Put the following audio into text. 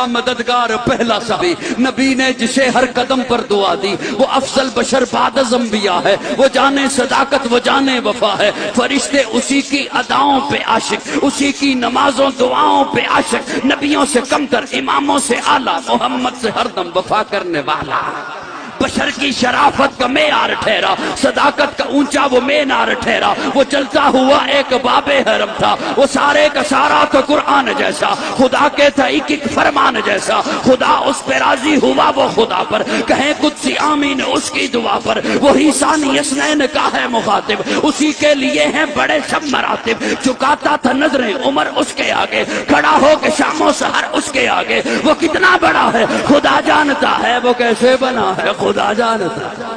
مددگار پہلا صحابی، نبی نے جسے ہر قدم پر دعا دی، وہ افضل بشر بعد از انبیاء ہے، وہ جانے صداقت وہ جانے وفا ہے، فرشتے اسی کی اداؤں پہ عاشق، اسی کی نمازوں دعاؤں پہ عاشق، نبیوں سے کم تر اماموں سے اعلیٰ، محمد سے ہر دم وفا کرنے والا، بشر کی شرافت کا معیار ٹھہرا، صداقت کا اونچا وہ مینار ٹھہرا، وہ چلتا ہوا ایک باب حرم تھا، وہ سارے کا سارا تو قرآن جیسا، خدا کے تھا ایک ایک فرمان جیسا، خدا اس پہ راضی ہوا وہ خدا پر، کہیں قدسی آمین اس کی دعا پر، وہی ثانی اثنین کا ہے مخاطب، اسی کے لیے ہیں بڑے شب مراتب، چکاتا تھا نظریں عمر اس کے آگے، کھڑا ہو کے شام و سحر اس کے آگے، وہ کتنا بڑا ہے خدا جانتا ہے، وہ کیسے بنا ہے خدا جانتا ہے۔